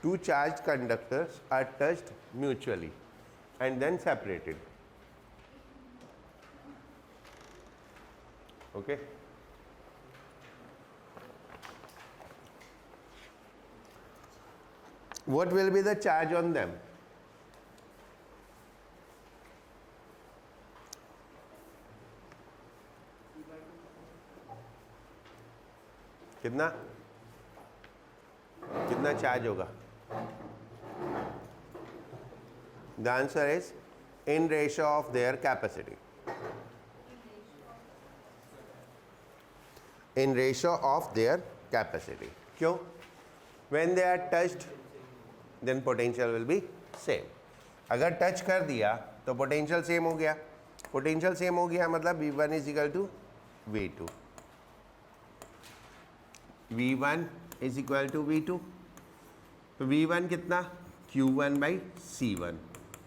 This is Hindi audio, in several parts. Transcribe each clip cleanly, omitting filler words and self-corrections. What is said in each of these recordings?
two charged conductors are touched mutually and then separated. Okay. What will be the charge on them? कितना कितना चार्ज होगा? The answer is in ratio of their capacity. In ratio of their capacity. क्यों? When they are touched, then potential will be same. अगर टच कर दिया तो पोटेंशियल सेम हो गया. पोटेंशियल सेम हो गया मतलब V1 is equal to V2. V1 is equal to V2. तो V1 कितना? Q1 by C1.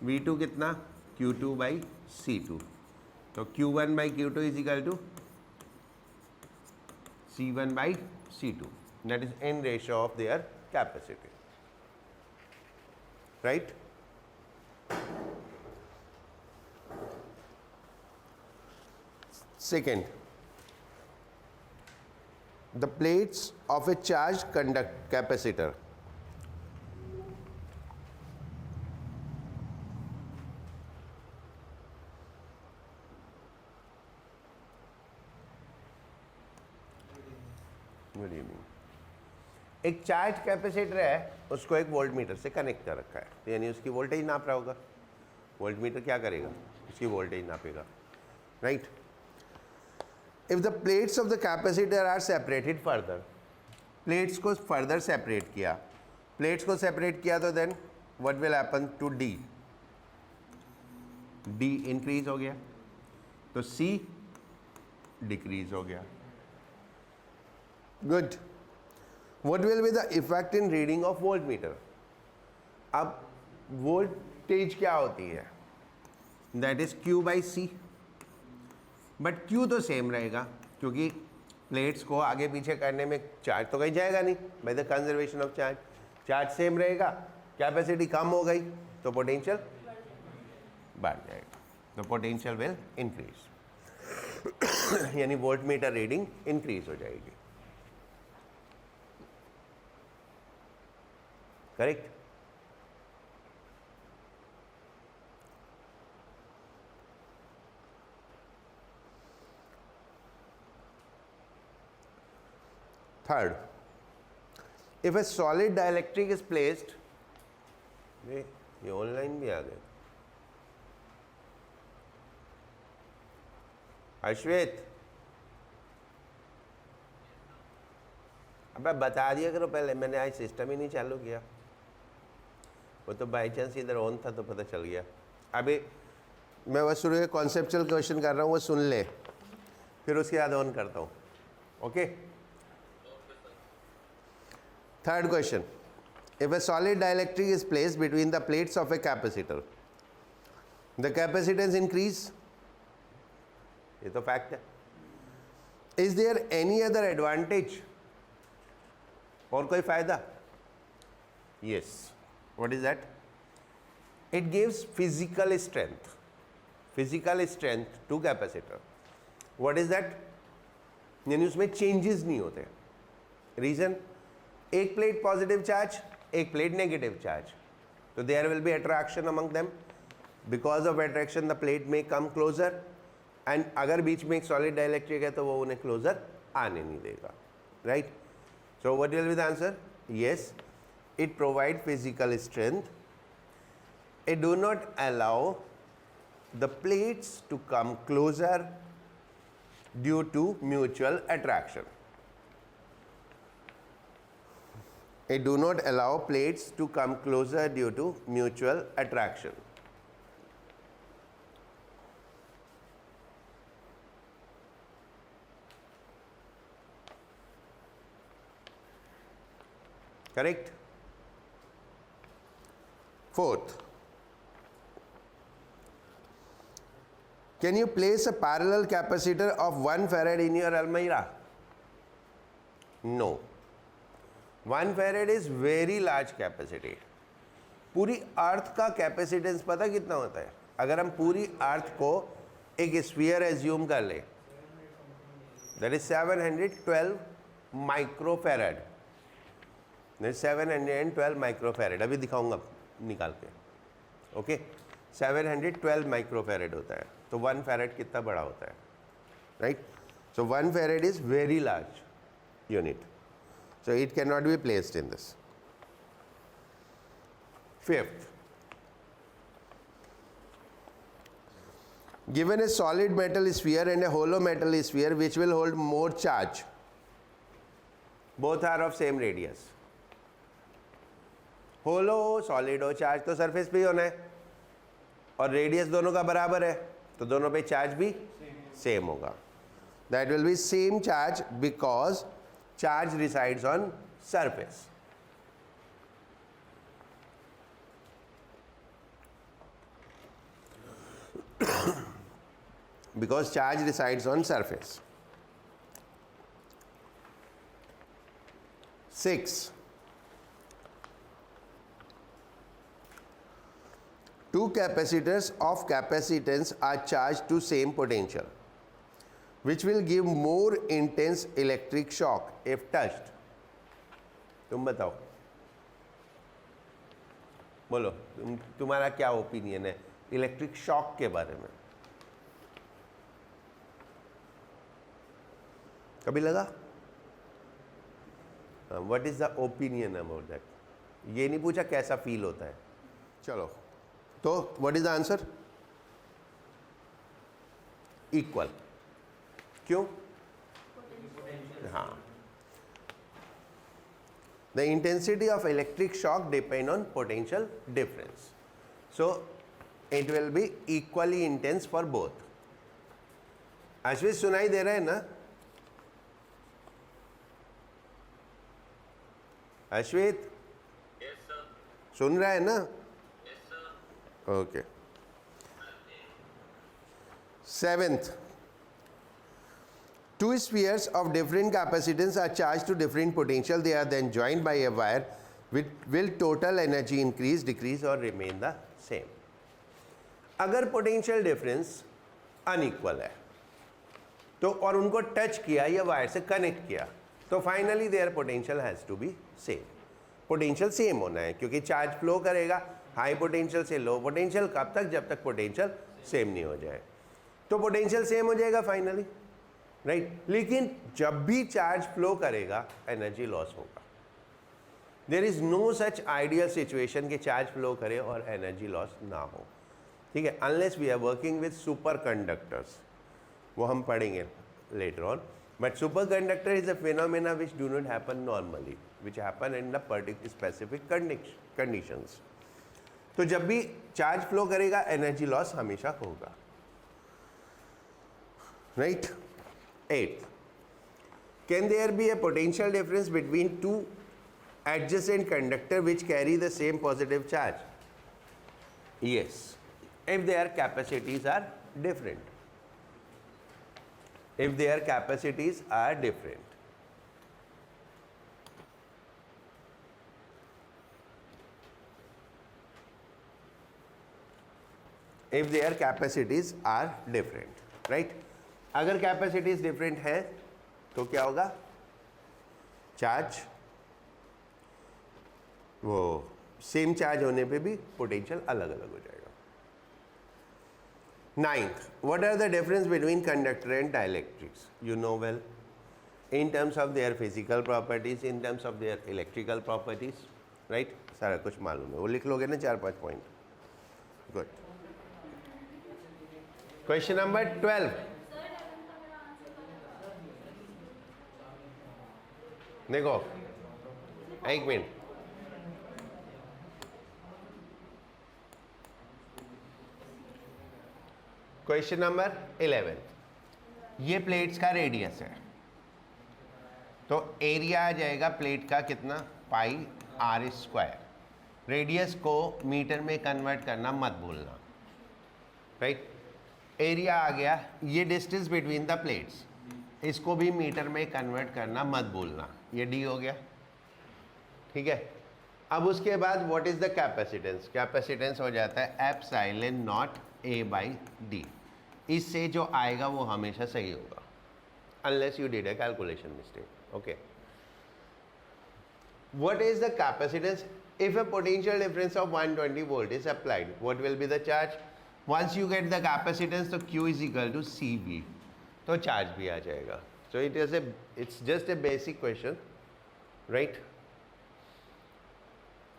V2 कितना? Q2 by C2. तो Q1 by Q2 is equal to C1 by C2. That is in ratio of their capacity. Right? Second, the plates of a charged capacitor good evening. एक चार्ज कैपेसिटर है, उसको एक वोल्ट मीटर से कनेक्ट कर रखा है, तो यानी उसकी वोल्टेज नाप रहा होगा. वोल्ट मीटर क्या करेगा? उसकी वोल्टेज नापेगा. Right. If the plates of the capacitor are separated further, plates को फर्दर सेपरेट किया, प्लेट्स को सेपरेट किया तो then what will happen to D? D increase हो गया तो सी डिक्रीज हो गया. Good. What will be the effect in reading of voltmeter? अब वोल्टेज क्या होती है? That is Q by C. But Q तो सेम रहेगा क्योंकि प्लेट्स को आगे पीछे करने में चार्ज तो कहीं जाएगा नहीं. By the conservation of charge, charge same रहेगा, कैपेसिटी कम हो गई तो पोटेंशियल बढ़ जाएगा. तो पोटेंशियल विल इंक्रीज, यानी वोल्टमीटर रीडिंग इंक्रीज हो जाएगी. Correct. Third, if a solid dielectric is placed, ये ऑनलाइन भी आ गए. अश्वेत, अब बता दिया करो पहले, मैंने आज सिस्टम ही नहीं चालू किया. वो तो बाई चांस इधर ऑन था तो पता चल गया. अभी मैं बस शुरू कॉन्सेप्चुअल क्वेश्चन कर रहा हूँ, वो सुन ले, फिर उसके बाद ऑन करता हूँ. Okay. Third question, if a solid dielectric is placed between the plates of a capacitor, the capacitance increase. ये तो फैक्ट है. Is there any other advantage? और कोई फायदा? Yes. What is that? It gives physical strength. Physical strength to capacitor. What is that? यानी उसमें चेंजेस नहीं होते. रीजन, एक प्लेट पॉजिटिव चार्ज, एक प्लेट नेगेटिव चार्ज, तो there will be attraction among them. Because of attraction the plate में कम क्लोजर, एंड अगर बीच में एक सॉलिड डाइलेक्ट्रिक है तो वो उन्हें क्लोजर आने नहीं देगा. Right. So what will be the answer? Yes, it provide physical strength. It do not allow the plates to come closer due to mutual attraction. It do not allow plates to come closer due to mutual attraction. Correct. Fourth, can you place a parallel capacitor of 1 farad in your almirah? No. 1 farad is very large capacity. पूरी अर्थ का कैपेसिटेंस पता कितना होता है? अगर हम पूरी अर्थ को एक स्फीयर एज्यूम कर ले, दैट इज 712 माइक्रोफैरेड। 712 माइक्रोफैरेड अभी दिखाऊंगा निकाल के। ओके 712 माइक्रोफैरेड होता है, तो 1 फैरेड कितना बड़ा होता है, right? So 1 farad is very large unit, so it cannot be placed in this. Fifth, given a solid metal sphere and a hollow metal sphere which will hold more charge, both are of same radius. होलो हो सॉलिड हो, चार्ज तो सरफेस पे ही होना है और रेडियस दोनों का बराबर है, तो दोनों पे चार्ज भी सेम होगा. That will be same charge because charge resides on surface. Because charge resides on surface. 6. Two capacitors of capacitance are charged to same potential, which will give more intense electric shock if touched. तुम बताओ, बोलो तुम्हारा क्या ओपिनियन है इलेक्ट्रिक शॉक के बारे में? कभी लगा? What is the opinion about that? ये नहीं पूछा कैसा फील होता है. चलो, तो what is the answer? Equal. क्यों? हाँ, the intensity of electric shock depend on potential difference, so it will be equally intense for both. Ashwit सुनाई दे रहा है ना? अश्वित सुन रहा है ना? Okay. 7th, two spheres of different capacitance are charged to different potential. They are then joined by a wire. Will total energy increase, decrease or remain the same? अगर पोटेंशियल डिफरेंस अनइक्वल है तो और उनको टच किया या वायर से कनेक्ट किया तो finally their potential has to be same. Potential same होना है क्योंकि चार्ज फ्लो करेगा हाई पोटेंशियल से लो पोटेंशियल. कब तक? जब तक पोटेंशियल सेम नहीं हो जाए. तो पोटेंशियल सेम हो जाएगा फाइनली, राइट? लेकिन जब भी चार्ज फ्लो करेगा एनर्जी लॉस होगा. There is no such ideal situation कि चार्ज फ्लो करे और एनर्जी लॉस ना हो. ठीक है, unless we are working with super conductors, वो हम पढ़ेंगे later on. But super conductor is a phenomena which do not happen normally, which happen in the particular specific conditions. तो जब भी चार्ज फ्लो करेगा एनर्जी लॉस हमेशा होगा, right? 8th, can there be a potential difference between two adjacent conductors which carry the same positive charge? Yes, if their capacities are different. If their capacities are different. If their capacities are different, right? अगर कैपेसिटीज डिफरेंट है तो क्या होगा? चार्ज वो सेम चार्ज होने पे भी पोटेंशियल अलग अलग हो जाएगा. 9th, what are the difference between conductor and dielectrics? You know well, in terms of their physical properties, in terms of their electrical properties, right? सारा कुछ मालूम है, वो लिख लोगे ना 4-5 पॉइंट. गुड. Question number 12. देखो एक मिनट. Question number 11. ये प्लेट्स का रेडियस है तो एरिया आ जाएगा प्लेट का कितना? पाई आर स्क्वायर. रेडियस को मीटर में कन्वर्ट करना मत भूलना, राइट? एरिया आ गया. ये डिस्टेंस बिटवीन द प्लेट्स, इसको भी मीटर में कन्वर्ट करना मत भूलना. ये डी हो गया. ठीक है। अब उसके बाद what is the capacitance? Capacitance हो जाता है epsilon not a by D. इससे जो आएगा वो हमेशा सही होगा unless you did a calculation mistake. Okay, what is the capacitance if a potential difference of 120 volt is applied? What will be the charge? Once you get the capacitance, तो Q is equal to CV, तो charge भी आ जाएगा। So it's just a basic question, right?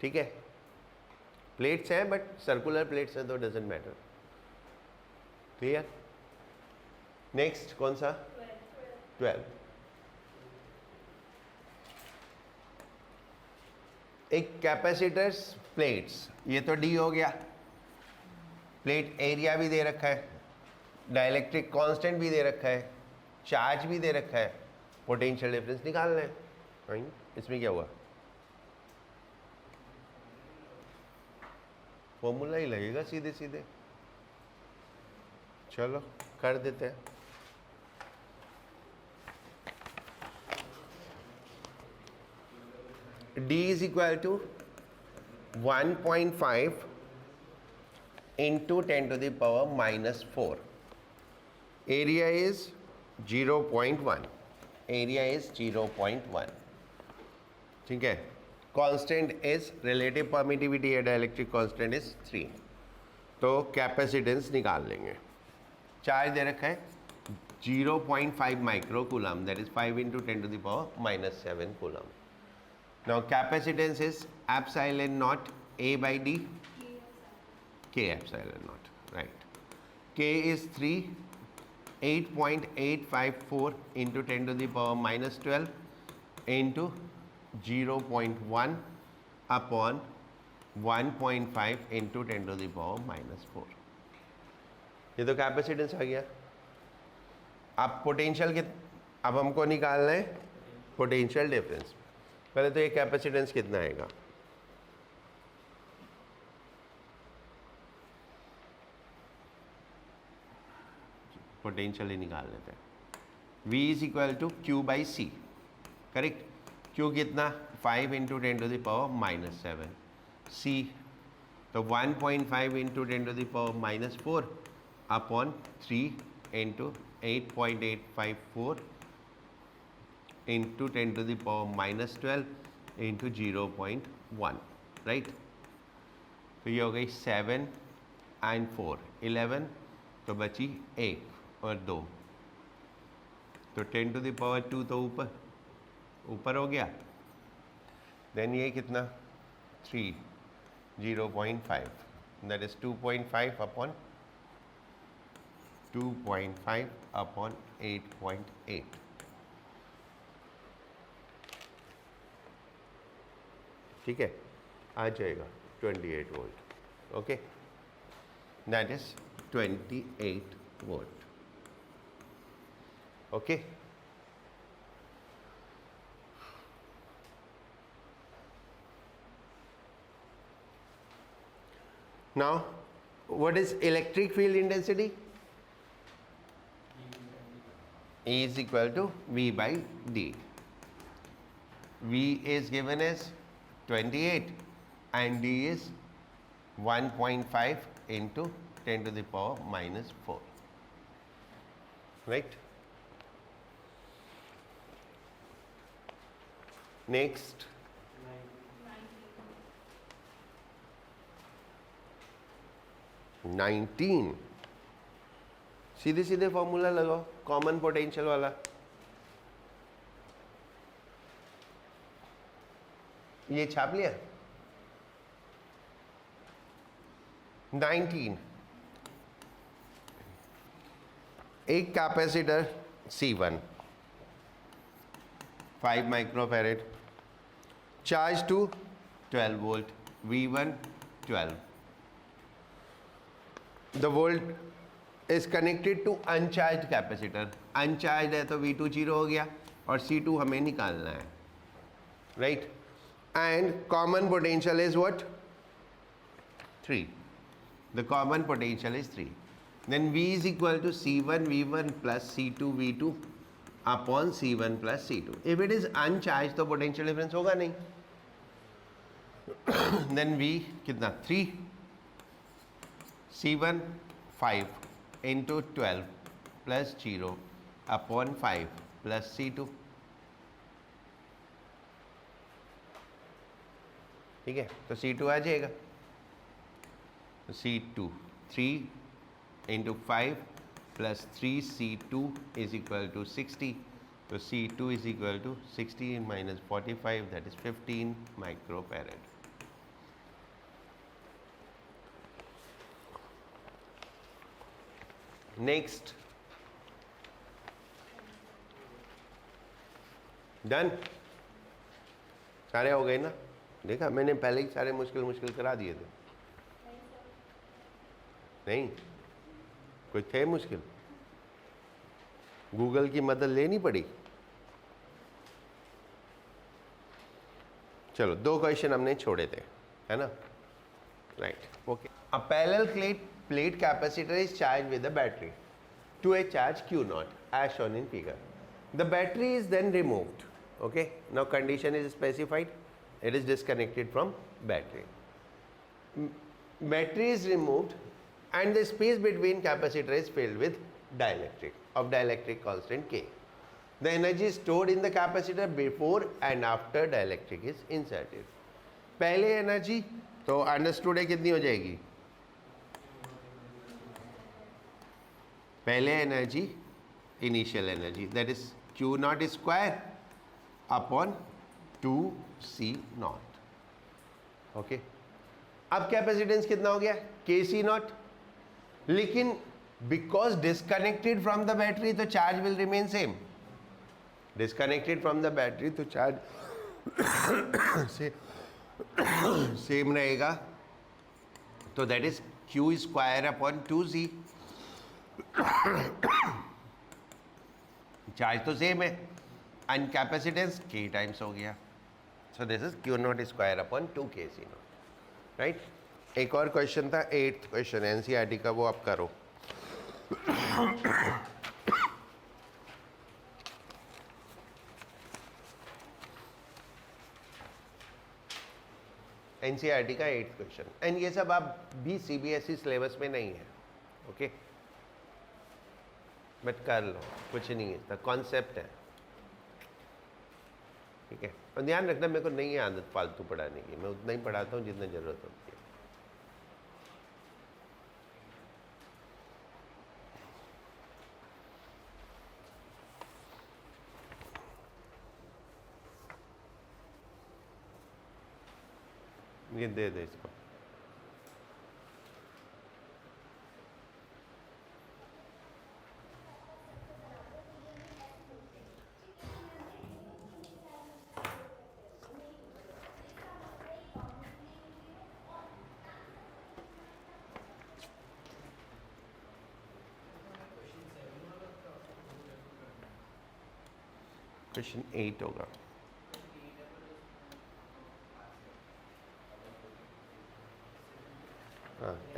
ठीक है, प्लेट्स हैं बट सर्कुलर प्लेट्स हैं तो डजेंट मैटर। क्लियर? नेक्स्ट कौन सा? 12। एक कैपेसिटर्स प्लेट्स, ये तो डी हो गया, प्लेट एरिया भी दे रखा है, डाइलेक्ट्रिक कांस्टेंट भी दे रखा है, चार्ज भी दे रखा है, पोटेंशियल डिफरेंस निकालना है। इसमें क्या हुआ? फॉर्मूला ही लगेगा सीधे सीधे। चलो कर देते हैं। D is equal to 1.5 into 10 to the power minus 4. Area is 0.1. Area is 0.1. ठीक है। Constant is relative permittivity या dielectric constant is 3. तो कैपेसिटेंस निकाल लेंगे। चार्ज दे रखा है 0.5 micro coulomb, that is 5 into 10 to the power minus 7 coulomb. Now capacitance is epsilon naught A by D, K epsilon naught, right? K is 3, 8.854 into 10 to the power minus 12 into 0.1 upon 1.5 into 10 to the power minus 4। ये तो कैपेसिटेंस आ गया। अब पोटेंशियल के, अब हमको निकालना है पोटेंशियल डिफरेंस। पहले तो ये कैपेसिटेंस कितना आएगा? पोटेंशियल ही निकाल लेते हैं। V is equal to Q by C, correct? Q कितना? 5 into 10 to the power minus 7। C तो 1.5 into 10 to the power minus 4 upon 3 into 8.854 into 10 to the power minus 12 into 0.1, right? तो ये हो गई 7 and 4 11, तो बची 1 और 2, तो 10 to the power 2 तो ऊपर हो गया। देन ये कितना? 3 0.5, that is 2.5 upon 8.8। ठीक है, आ जाएगा 28 volt. Okay, that is 28 volt. Okay, now what is electric field intensity? E is equal to V by D. V is given as 28 and D is 1.5 into 10 to the power minus 4, right? Next, 19। सीधे सीधे फॉर्मूला लगाओ, कॉमन पोटेंशियल वाला। ये छाप लिया। 19, एक capacitor C1 5 microfarad, charge to 12 volt, V1 12। The volt is connected to uncharge capacitor. Uncharge है तो V2 जीरो हो गया और C2 हमें निकालना है, right? And common potential is what? 3। The common potential is 3। Then V is equal to C1 V1 plus C2 V2 upon C1 plus C2। If it is uncharge तो पोटेंशियल डिफरेंस होगा नहीं, देन V कितना 3, C1 5 into 12 plus 0 upon 5 plus C2। ठीक है, तो C2 आ जाएगा। तो C2 3 into 5 plus 3C2 is equal to 60। तो C2 is equal to 60 minus 45, that is 15 microfarad. Next, done, सारे हो गए ना? देखा मैंने पहले ही सारे मुश्किल मुश्किल करा दिए थे। नहीं, कोई थे मुश्किल? गूगल की मदद लेनी पड़ी। चलो 2 क्वेश्चन हमने छोड़े थे, है ना? Right, okay. A parallel plate capacitor is charged with a battery to a charge Q0 as shown in figure. The battery is then removed. Okay, now condition is specified. It is disconnected from battery. Battery is removed and the space between capacitor is filled with dielectric of dielectric constant K. The energy is stored in the capacitor before and after dielectric is inserted. पहले एनर्जी तो अंडरस्टूड है कितनी हो जाएगी? पहले energy initial energy that is Q naught square upon 2C0। Okay, अब कैपेसिटेंस कितना हो गया? KC0। लेकिन because disconnected from the battery तो charge will remain same. Disconnected from the battery तो चार्ज सेम रहेगा। तो that is Q square upon 2C। Charge तो सेम है, एंड कैपेसिटेंस K टाइम्स हो गया। So this is Q naught square upon 2KC not. Right, एक और क्वेश्चन था 8th क्वेश्चन एनसीईआरटी का, वो आप करो। एनसीईआरटी का 8th क्वेश्चन, एंड ये सब आप भी सीबीएसई सिलेबस में नहीं है। ओके, बट कर लो, कुछ नहीं है, इसका कॉन्सेप्ट है। ठीक है, और ध्यान रखना मेरे को नहीं है आदत फालतू पढ़ाने की, मैं उतना ही पढ़ाता हूँ जितना ज़रूरत होती है। ये दे दे इसको। क्वेश्चन 8 होगा।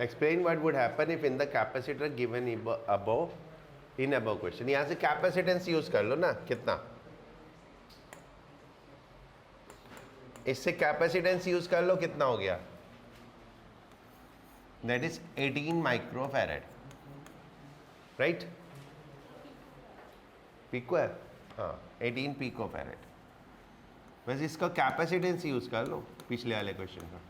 Explain what would happen if in the capacitor given above in above question। यहाँ से कैपेसिटेंस यूज कर लो ना, कितना? इससे कैपेसिटेंस यूज कर लो, कितना हो गया? That is 18 microfarad. Right, pico है, हाँ 18 पिकोफैरेड। बस इसका कैपेसिटेंस यूज कर लो पिछले वाले क्वेश्चन का।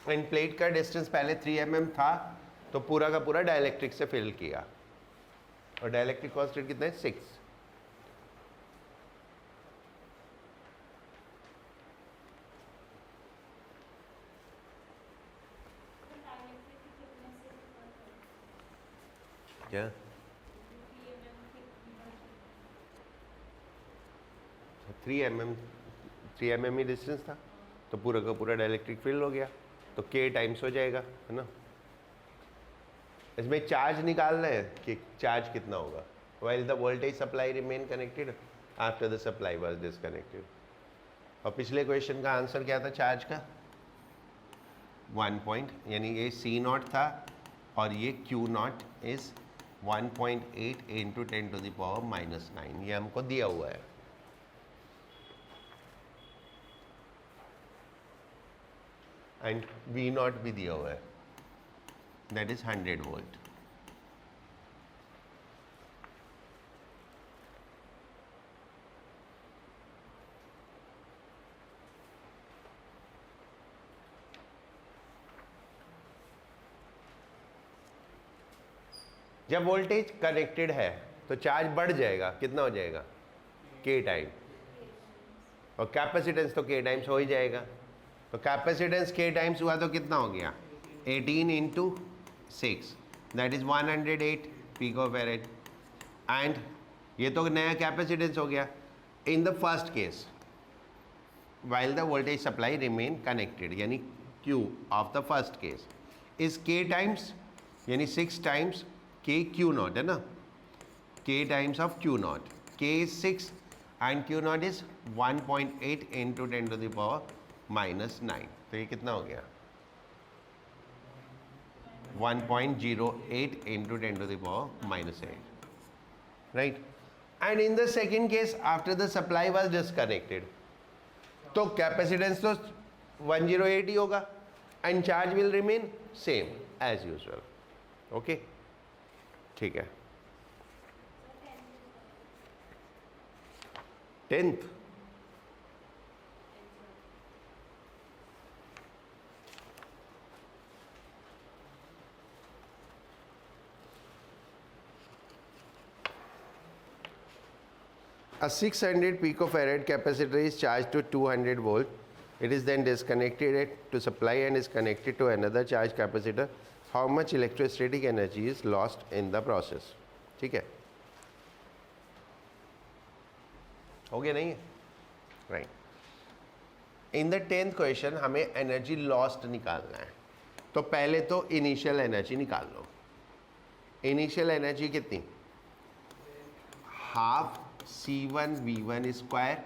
एंड प्लेट का डिस्टेंस पहले 3 mm था, तो पूरा का पूरा डाइलेक्ट्रिक से फिल किया, और डाइलेक्ट्रिक कांस्टेंट कितना है? 6। क्या 3 mm ही डिस्टेंस था, तो पूरा का पूरा डाइलेक्ट्रिक फील्ड हो गया, तो K टाइम्स हो जाएगा, है ना? इसमें चार्ज निकालना है कि चार्ज कितना होगा। while the voltage supply remain connected after the supply was disconnected। और पिछले क्वेश्चन का आंसर क्या था चार्ज का? 1 पॉइंट, यानी ये C0 था और ये Q0 इज 1.8 इंटू 10⁻⁻⁹ ये हमको दिया हुआ है। एंड V नॉट भी दिया हुआ है, दैट इज 100 वोल्ट। जब वोल्टेज कनेक्टेड है तो चार्ज बढ़ जाएगा, कितना हो जाएगा, K टाइम, और कैपेसिटेंस तो K टाइम्स हो ही जाएगा। तो कैपेसिटेंस K टाइम्स हुआ तो कितना हो गया, 18 into 6 that is 108 picofarad. And ये तो नया कैपेसिटेंस हो गया। In the first case while the voltage supply remain connected, यानी Q of the first case is K times, यानी 6 times K Q naught है ना, K times of Q naught, K is 6 and Q naught is 1.8 into 10⁻⁹ तो ये कितना हो गया, 1.08 into 10⁻⁸, right? And in the second case after the supply was disconnected, तो कैपेसिटेंस तो 108 ही होगा and charge will remain same as usual. Okay, ठीक है। 10th a 600 picofarad capacitor is charged to 200 volt. It is then disconnected to supply and is connected to another charged capacitor. How much electrostatic energy is lost in the process? ठीक है, हो गया नहीं है, right. In the 10th question हमें एनर्जी लॉस्ट निकालना है। तो पहले तो इनिशियल एनर्जी निकाल लो। इनिशियल एनर्जी कितनी, half C1 V1 square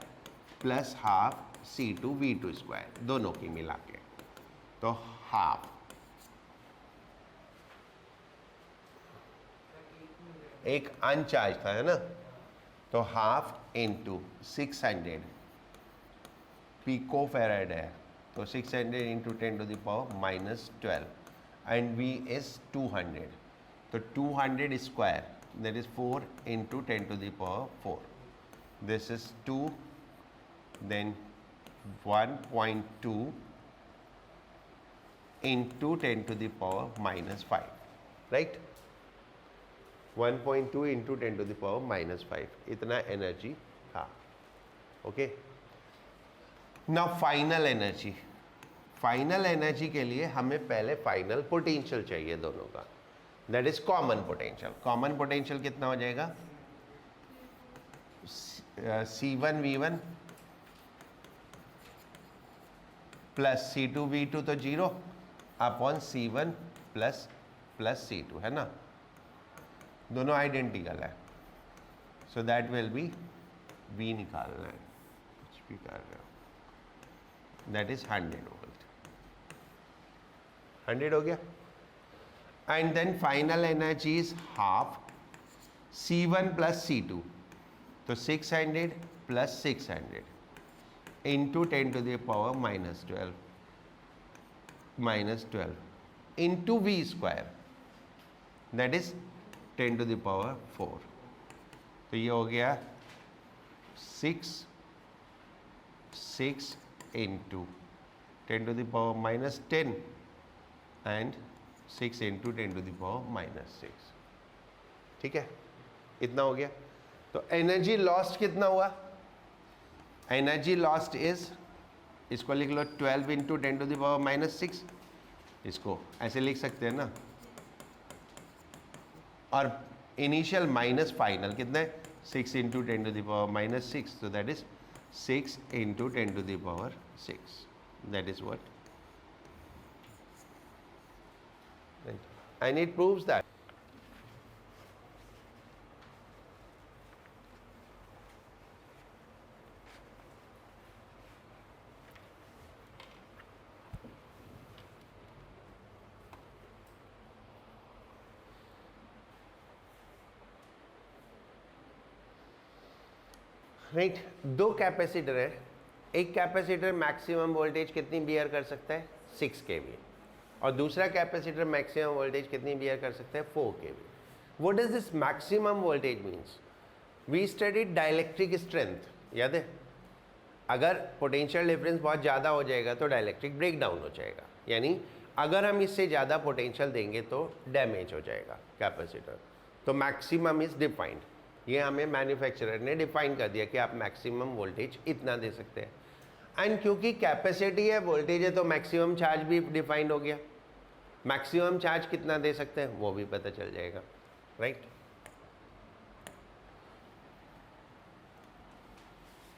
plus half C2 V2 square, दोनों की मिला के, तो हाफ, एक अनचार्ज था है ना, तो हाफ इंटू 600 पिकोफैराड है, तो 600 इंटू 10⁻⁻12 एंड V इज 200, तो 200 square that is 4 into 10⁻⁴. This is 2, then 1.2 into 10⁻⁻5, right? 1.2 into 10⁻⁻5 इतना एनर्जी था। Okay, now final energy. Final energy के लिए हमें पहले फाइनल पोटेंशियल चाहिए दोनों का, that is common potential. Common potential कितना हो जाएगा, C1 V1 plus C2 V2 तो 0 अपॉन C1 प्लस C2 है ना, दोनों आइडेंटिकल है, so that will be V निकालना है, कुछ भी कर रहे हो, दैट इज 100 वोल्ट। 100 हो गया। And then final energy is half C1 plus C2, तो 600 plus 600 into 10⁻⁻12 into V square, that is 10⁴। तो ये हो गया 6 into 10⁻⁻10 and 6 into 10⁻⁻6, ठीक है, इतना हो गया। तो एनर्जी लॉस्ट कितना हुआ, एनर्जी लॉस्ट इज, इसको लिख लो 12 इंटू 10⁻⁻6, इसको ऐसे लिख सकते हैं ना, और इनिशियल माइनस फाइनल कितना है, 6 इंटू 10⁻⁻6, तो that is 6 into 10⁻⁶, that is what, and it proves that right, दो कैपेसिटर है, एक कैपेसिटर मैक्सिमम वोल्टेज कितनी बियर कर सकता है 6 kV, और दूसरा कैपेसिटर मैक्सिमम वोल्टेज कितनी बियर कर सकता है 4 kV. What does this maximum voltage means? We studied dielectric strength, याद है? अगर पोटेंशियल डिफरेंस बहुत ज़्यादा हो जाएगा तो डाइलेक्ट्रिक ब्रेक डाउन हो जाएगा, यानी अगर हम इससे ज़्यादा पोटेंशियल देंगे तो डैमेज हो जाएगा कैपेसिटर. तो मैक्सिमम इज डिफाइंड, ये हमें मैन्युफैक्चरर ने डिफाइन कर दिया कि आप मैक्सिमम वोल्टेज इतना दे सकते हैं. एंड क्योंकि कैपेसिटी है, वोल्टेज है, तो मैक्सिमम चार्ज भी डिफाइंड हो गया. मैक्सिमम चार्ज कितना दे सकते हैं वो भी पता चल जाएगा, राइट?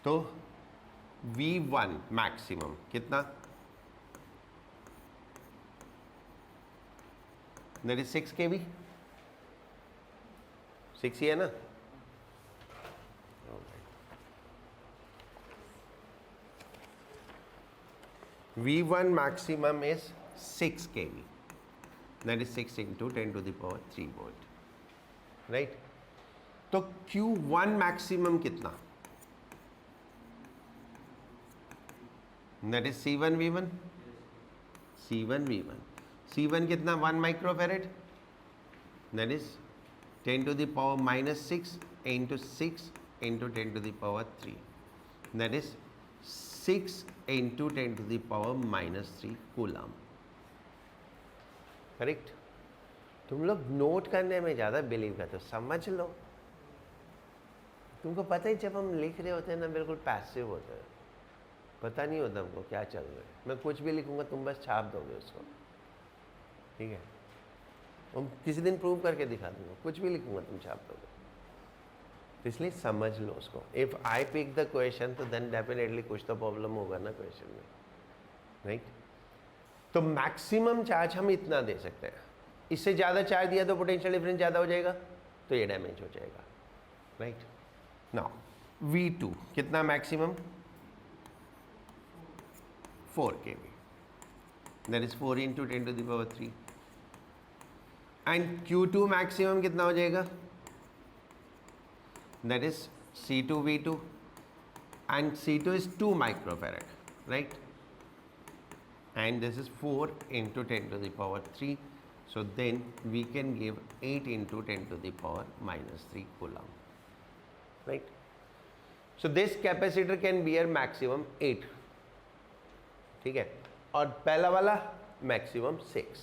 तो V1 मैक्सिमम कितना? That is 6 kV. 6 ही है ना? V1 maximum is 6 kV. That is 6 into 10 to the power 3 volt. Right? तो Q1 maximum कितना? That is C1 V1. C1 V1. C1 कितना? 1 microfarad. That is 10 to the power minus 6 into 6 into 10 to the power 3. That is 6 into 10 to the power minus 3 coulomb. Correct? तुम लोग नोट करने में ज़्यादा बिलीव करते हो, समझ लो. तुमको पता ही जब हम लिख रहे होते हैं ना बिल्कुल पैसिव होते हैं, पता नहीं होता हमको क्या चल रहा है. मैं कुछ भी लिखूंगा तुम बस छाप दोगे उसको, ठीक है? हम किसी दिन प्रूव करके दिखा दूंगा, कुछ भी लिखूंगा तुम छाप दोगे. तो इसलिए समझ लो उसको. If I pick the question तो देन डेफिनेटली कुछ तो प्रॉब्लम होगा ना क्वेश्चन में, राइट? तो मैक्सिमम चार्ज हम इतना दे सकते हैं. इससे ज़्यादा चार्ज दिया तो पोटेंशियल डिफरेंस ज़्यादा हो जाएगा, तो ये डैमेज हो जाएगा, राइट? नाउ V2 कितना maximum? 4 kV. That is 4 into 10 to the power 3. And Q2 maximum कितना हो जाएगा? That is C2 V2, and C2 is 2 microfarad, right? And this is 4 into 10 to the power 3. So then we can give 8 into 10 to the power minus 3 coulomb, right? So this capacitor can bear maximum 8, ठीक है? और पहला वाला maximum 6.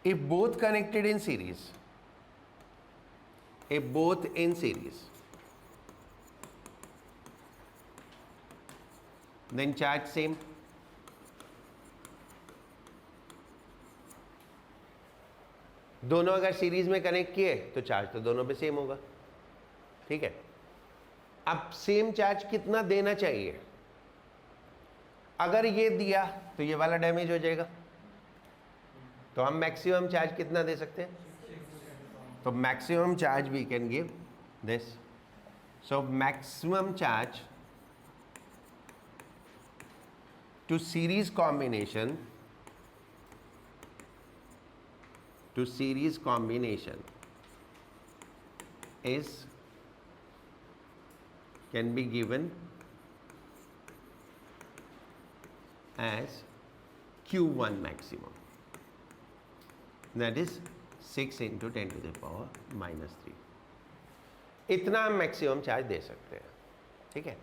If both connected in series, if both in series, then charge same. दोनों अगर सीरीज में कनेक्ट किए तो चार्ज तो दोनों पे सेम होगा, ठीक है? अब सेम चार्ज कितना देना चाहिए? अगर ये दिया तो ये वाला डैमेज हो जाएगा, तो हम मैक्सिमम चार्ज कितना दे सकते हैं? तो maximum charge we can give this. So maximum charge to series combination is can be given as Q1 maximum, that is 6 into 10 to the power minus 3. इतना हम मैक्सिमम चार्ज दे सकते हैं, ठीक है?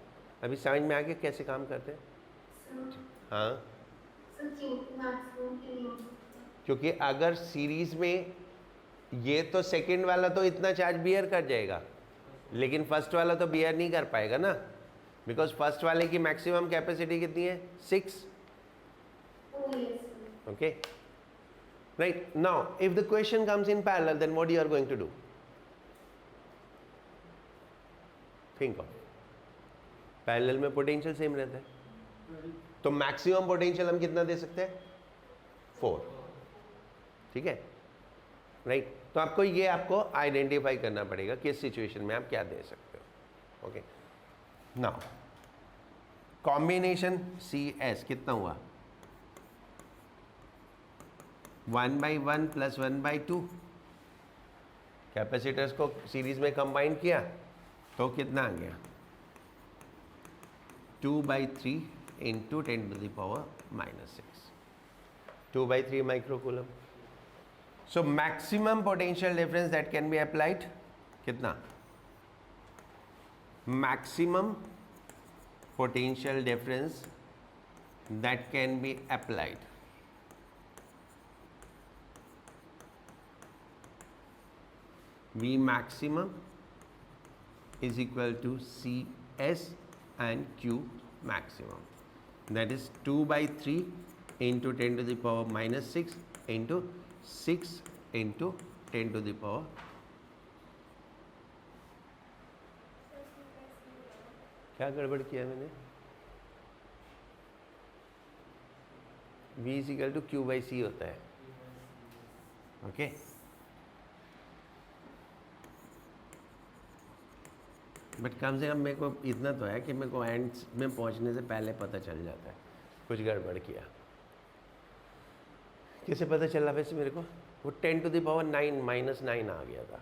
अभी समझ में आ गया कैसे काम करते हैं? हाँ, क्योंकि अगर सीरीज में ये तो सेकंड वाला तो इतना चार्ज बियर कर जाएगा, लेकिन फर्स्ट वाला तो बियर नहीं कर पाएगा ना, बिकॉज फर्स्ट वाले की मैक्सिमम कैपेसिटी कितनी है? 6. Okay, right? Now if the question comes in parallel, then what you are going to do? Think of. Parallel में पोटेंशियल सेम रहता है, तो मैक्सिमम पोटेंशियल हम कितना दे सकते हैं? 4, ठीक है? राइट? तो आपको आइडेंटिफाई करना पड़ेगा किस सिचुएशन में आप क्या दे सकते हो. ओके, नाउ कॉम्बिनेशन CS कितना हुआ? 1/1 + 1/2, कैपेसिटर्स को सीरीज में कंबाइन किया तो कितना आ गया 2/3 into 10⁻⁻6 2/3 microcoulomb. So maximum potential difference that can be applied कितना maximum potential difference that can be applied V maximum is equal to CS and Q maximum. That is 2/3 into 10⁻⁻6 into 6 into 10⁻. क्या गड़बड़ किया मैंने? V is equal to Q/C होता है. ओके बट कम से कम मेरे को इतना तो है कि मेरे को एंड में पहुंचने से पहले पता चल जाता है कुछ गड़बड़ किया. कैसे पता चला वैसे मेरे को? वो 10⁻9 -9 आ गया था,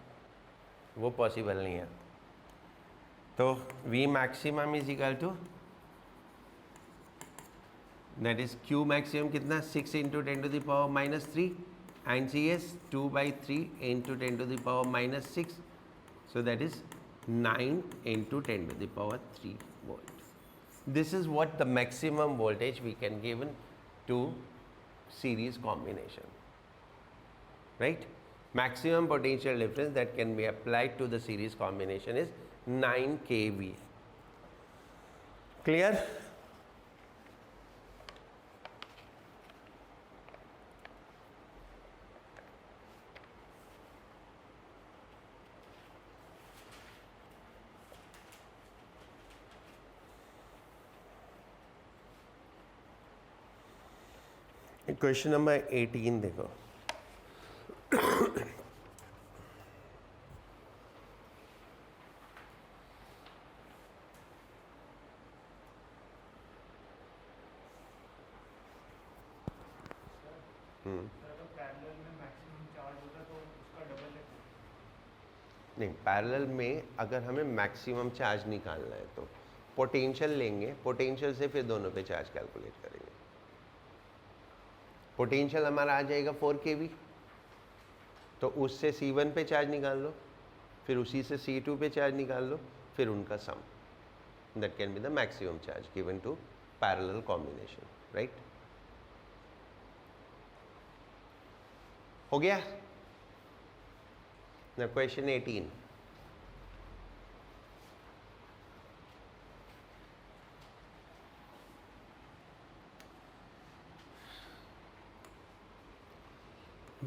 वो पॉसिबल नहीं है. तो V maximum is equal to that is Q maximum कितना 6 into 10⁻³ and CS 2/3 into 10⁻⁻6. So that is 9 into 10⁻³ volt. This is what the maximum voltage we can given to series combination, right? Maximum potential difference that can be applied to the series combination is 9 kV. Clear? Question number 18 देखो. नहीं, पैरेलल में अगर हमें मैक्सिमम चार्ज निकालना है तो पोटेंशियल लेंगे, पोटेंशियल से फिर दोनों पे चार्ज कैलकुलेट करेंगे. पोटेंशियल हमारा आ जाएगा 4 kV, तो उससे C1 पे चार्ज निकाल लो, फिर उसी से C2 पे चार्ज निकाल लो, फिर उनका sum. That can be the maximum charge given to parallel combination. Right? हो गया ना? क्वेश्चन 18.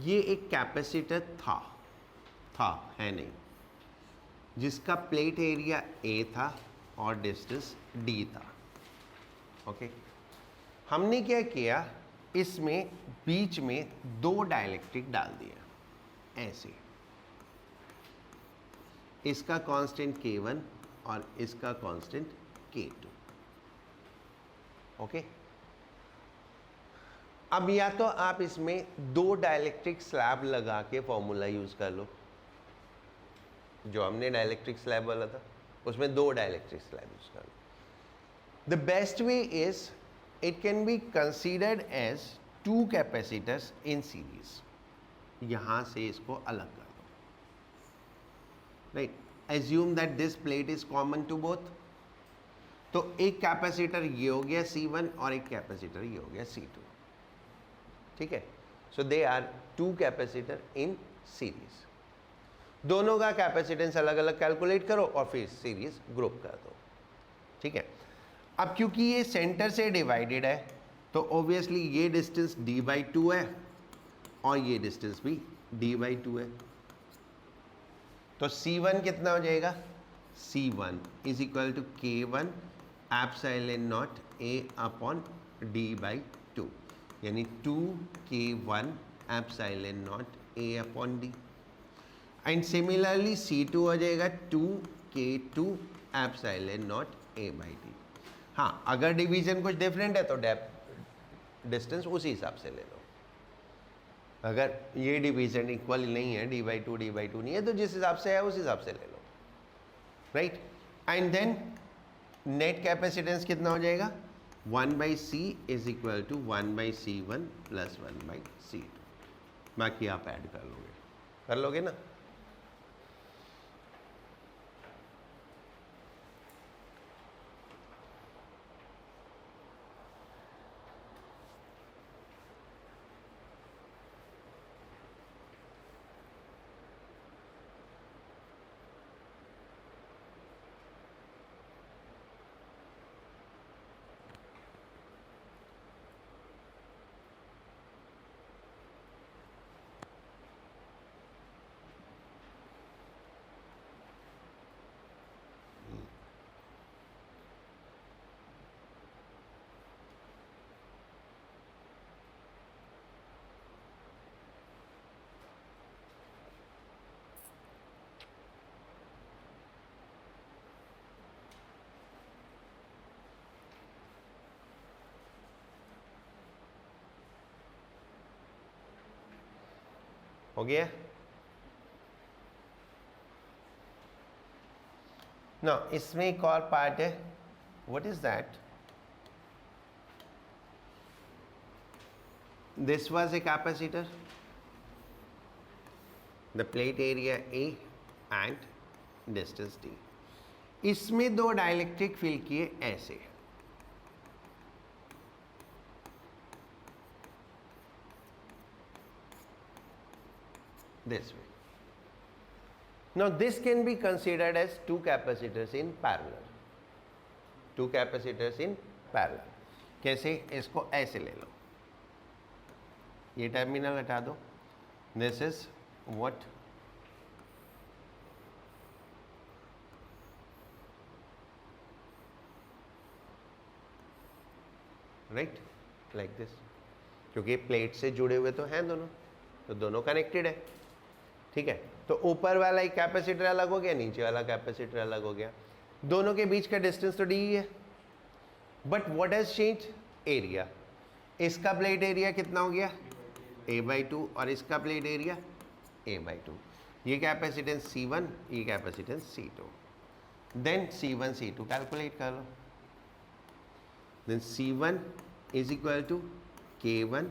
ये एक कैपेसिटर था है नहीं, जिसका प्लेट एरिया A था और डिस्टेंस D था. ओके हमने क्या किया, इसमें बीच में 2 डाइलेक्ट्रिक डाल दिया ऐसे. इसका कांस्टेंट K1 और इसका कांस्टेंट K2. ओके अब या तो आप इसमें 2 डाइलेक्ट्रिक स्लैब लगा के फॉर्मूला यूज कर लो, जो हमने डाइलेक्ट्रिक स्लैब वाला था उसमें 2 डाइलेक्ट्रिक स्लैब यूज कर लो. The best way is it can be considered as 2 capacitors in series. यहां से इसको अलग कर लो. Right? Assume that this plate is common to both. तो एक कैपेसिटर ये हो गया C1 और एक कैपेसिटर ये हो गया C2. ठीक है? So they are 2 capacitor in series. दोनों का कैपेसिटेंस अलग अलग कैलकुलेट करो और फिर सीरीज ग्रुप कर दो. ठीक है? अब क्योंकि ये सेंटर से डिवाइडेड है तो ऑब्वियसली ये डिस्टेंस D/2 है और ये डिस्टेंस भी D/2 है. तो C1 कितना हो जाएगा? C1 is equal to K1 epsilon not A upon D/2, यानी 2K1 epsilon not A upon D. And similarly C2 हो जाएगा 2K2 एप्सिलॉन नॉट A/D. हाँ, अगर डिवीजन कुछ डिफरेंट है तो डिस्टेंस उसी हिसाब से ले लो. अगर ये डिवीजन इक्वल नहीं है, d/2 d/2 नहीं है, तो जिस हिसाब से है उस हिसाब से ले लो, right. And then net capacitance कितना हो जाएगा, 1/c is equal to 1/c1 plus 1/c2। बाकी आप ऐड कर लोगे ना। हो गया ना। इसमें एक और पार्ट है, what is that, this was a capacitor, the plate area A and distance d। इसमें दो डाइलेक्ट्रिक फील किए ऐसे, this way. Now this can be considered as two capacitors in parallel. Two capacitors in parallel. कैसे, इसको ऐसे ले लो, ये टर्मिनल हटा दो, this is what, right, like this, क्योंकि प्लेट से जुड़े हुए तो हैं दोनों, तो दोनों कनेक्टेड है, ठीक है। तो ऊपर वाला एक कैपेसिटर अलग हो गया, नीचे वाला कैपेसिटर अलग हो गया, दोनों के बीच का डिस्टेंस तो d ही है, but what has change, area. इसका प्लेट एरिया कितना हो गया, a/2, और इसका प्लेट एरिया a/2। ये कैपेसिटेंस C1, ये capacitance C2। Then C1 C2 calculate कर लो, then C1 is equal to K1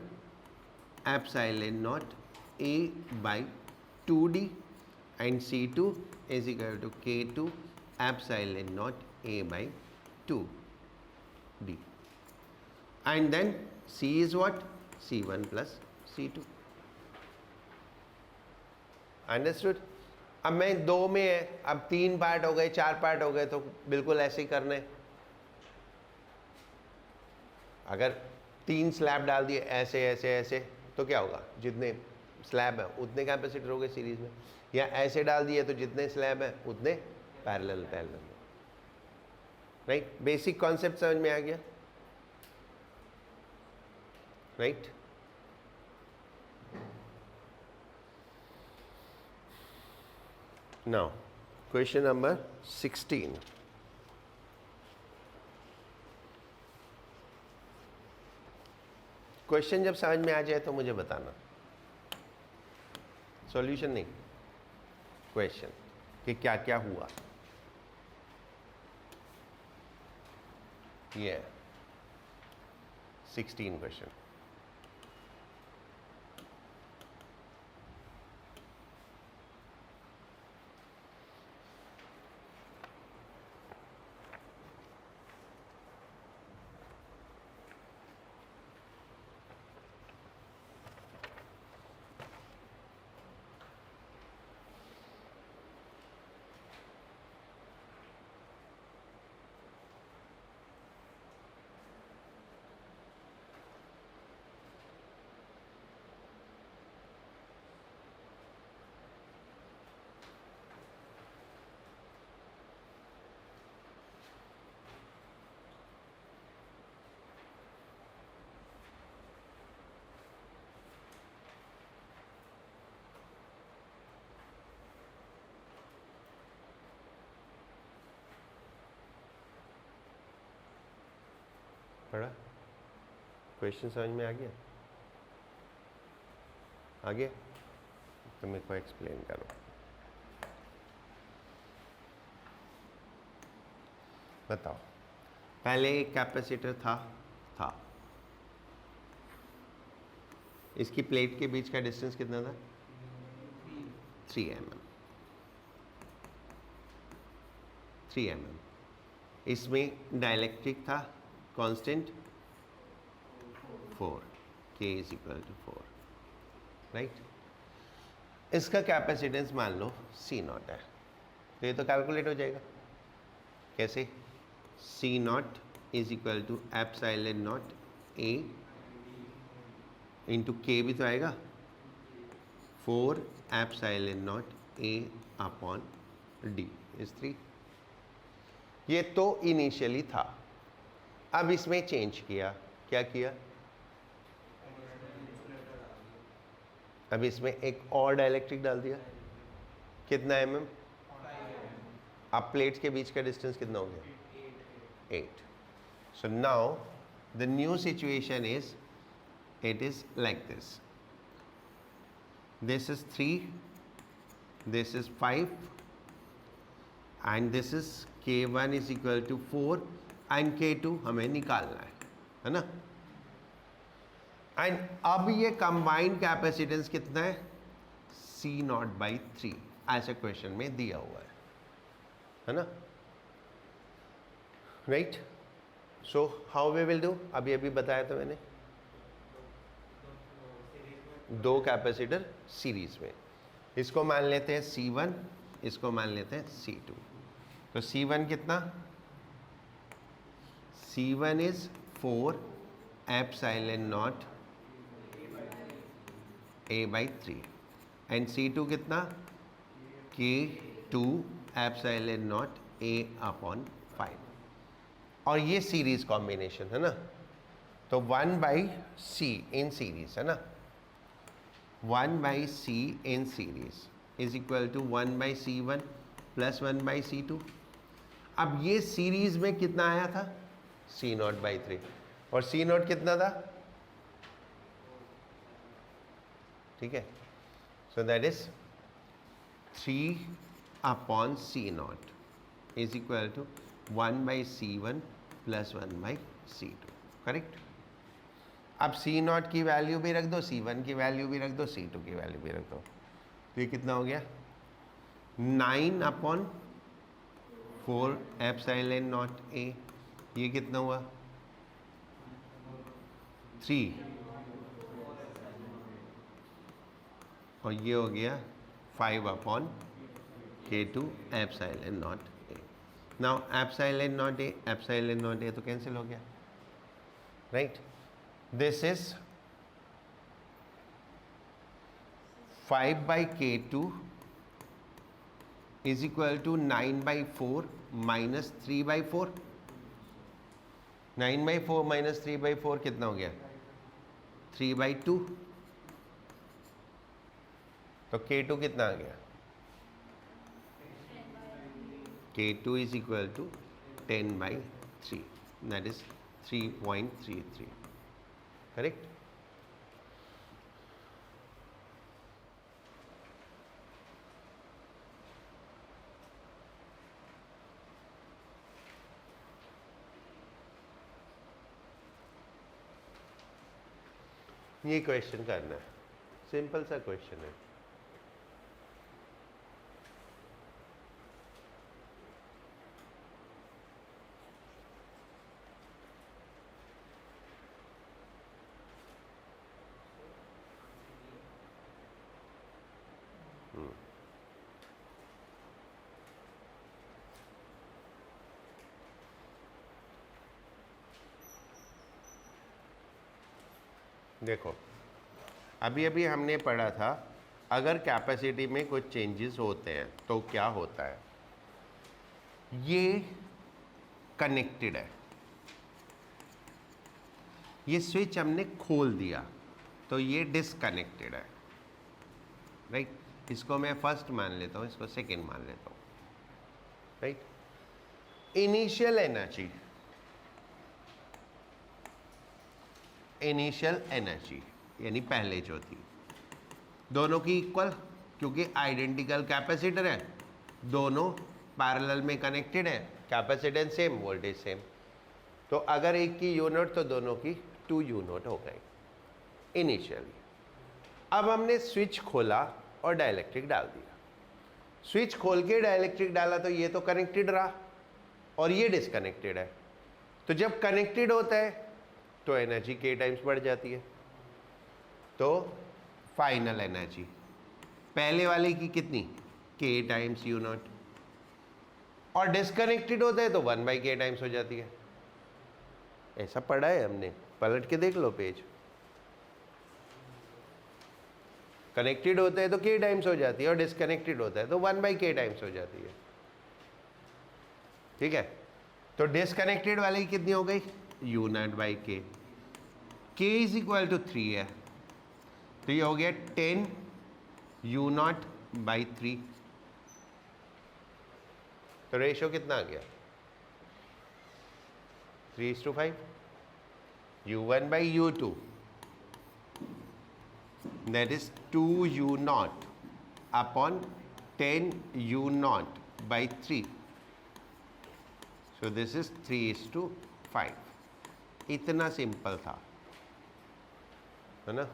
epsilon naught a/2d and C2 is equal to K2 epsilon naught a/2d, and then C is what, C1 plus C2। Understood. अब मैं दो में है, अब 3 पार्ट हो गए, 4 पार्ट हो गए, तो बिल्कुल ऐसे ही करने। अगर 3 स्लैब डाल दिए ऐसे ऐसे ऐसे, तो क्या होगा, जितने स्लैब है उतने कैपेसिटर हो गए सीरीज में, या ऐसे डाल दिए तो जितने स्लैब है उतने पैरेलल, राइट। बेसिक कॉन्सेप्ट समझ में आ गया, right. Now question number 16। Question जब समझ में आ जाए तो मुझे बताना, सॉल्यूशन नहीं, क्वेश्चन कि क्या क्या हुआ। ये 16 क्वेश्चन। पढ़ा, क्वेश्चन समझ में आ गया। आगे तो मेरे को एक्सप्लेन करो। बताओ, पहले एक कैपेसिटर था इसकी प्लेट के बीच का डिस्टेंस कितना था? 3 mm। 3 mm। इसमें डाइलेक्ट्रिक था constant 4, K is equal to 4, right. इसका कैपेसिटेंस मान लो C0 है, तो ये तो कैलकुलेट हो जाएगा। कैसे? C0 is equal to epsilon not A into K भी तो आएगा, 4 epsilon not A upon D is 3। ये तो इनिशियली था, अब इसमें चेंज किया। क्या किया? अब इसमें एक और डाइलेक्ट्रिक डाल दिया। कितना mm? अब प्लेट्स के बीच का डिस्टेंस कितना हो गया? 8। So now the new situation is, it is like this. This is 3, this is 5, and this is K1 is equal to 4 and K2 हमें निकालना है ना। एंड अब ये कंबाइंड कैपेसिटेंस कितना है? C0/3 ऐसे क्वेश्चन में दिया हुआ है ना, right. So how we will do, अभी अभी बताया था मैंने, दो कैपेसिटर सीरीज में, इसको मान लेते हैं C1, इसको मान लेते हैं C2। तो C1 कितना? C1 is 4 epsilon not A/3 and C2 कितना? K2 epsilon not A upon 5। और ये सीरीज कॉम्बिनेशन है ना, तो 1/C इन सीरीज है ना, 1/C in series is equal to 1/C1 plus 1/C2। अब ये सीरीज में कितना आया था? C0/3, और C0 कितना था? ठीक है, so that is 3 upon C0 is equal to 1/C1 plus 1/C2, correct. अब C0 की वैल्यू भी रख दो, C1 की वैल्यू भी रख दो, C2 की वैल्यू भी रख दो, तो ये कितना हो गया? 9 अपॉन 4 एप्सिलॉन नॉट A। ये कितना हुआ? 3, और ये हो गया 5 upon K2 epsilon not A। Now epsilon not A तो कैंसिल हो गया, right. This is 5/K2 is equal to 9/4 minus 3/4। 9/4 minus 3/4 कितना हो गया? 3/2। तो K2 कितना आ गया? K2 is equal to 10/3, that is 3.33, correct. ये क्वेश्चन करना है, सिंपल सा क्वेश्चन है। देखो, अभी अभी हमने पढ़ा था, अगर कैपेसिटी में कुछ चेंजेस होते हैं तो क्या होता है। ये कनेक्टेड है, ये स्विच हमने खोल दिया तो ये डिसकनेक्टेड है, राइट। इसको मैं फर्स्ट मान लेता हूँ, इसको सेकंड मान लेता हूँ, राइट। इनिशियल एनर्जी यानी पहले जो थी, दोनों की इक्वल, क्योंकि आइडेंटिकल कैपेसिटर है, दोनों पैरेलल में कनेक्टेड है, कैपेसिटेंस सेम, वोल्टेज सेम। तो अगर एक की यू नॉट तो दोनों की 2 यू नॉट हो गई इनिशियली। अब हमने स्विच खोला और डाइलेक्ट्रिक डाल दिया। स्विच खोल के डाइलेक्ट्रिक डाला तो ये तो कनेक्टेड रहा और ये डिसकनेक्टेड है। तो जब कनेक्टेड होता है तो एनर्जी k टाइम्स बढ़ जाती है। तो फाइनल एनर्जी पहले वाले की कितनी, k टाइम्स यू नॉट, और डिसकनेक्टेड होता है तो 1/k टाइम्स हो जाती है। ऐसा पढ़ा है हमने, पलट के देख लो पेज। कनेक्टेड होता है तो k टाइम्स हो जाती है और डिसकनेक्टेड होता है तो 1/k टाइम्स हो जाती है। ठीक है, तो डिसकनेक्टेड वाले की कितनी हो गई, u not by k, k is equal to 3 है, तो ये हो गया 10 u नॉट बाई 3। तो रेशियो कितना आ गया, 3:5, u1 by u2, that is 2 u naught upon 10 u naught by 3. So this is 3:5. इतना सिंपल था, है ना।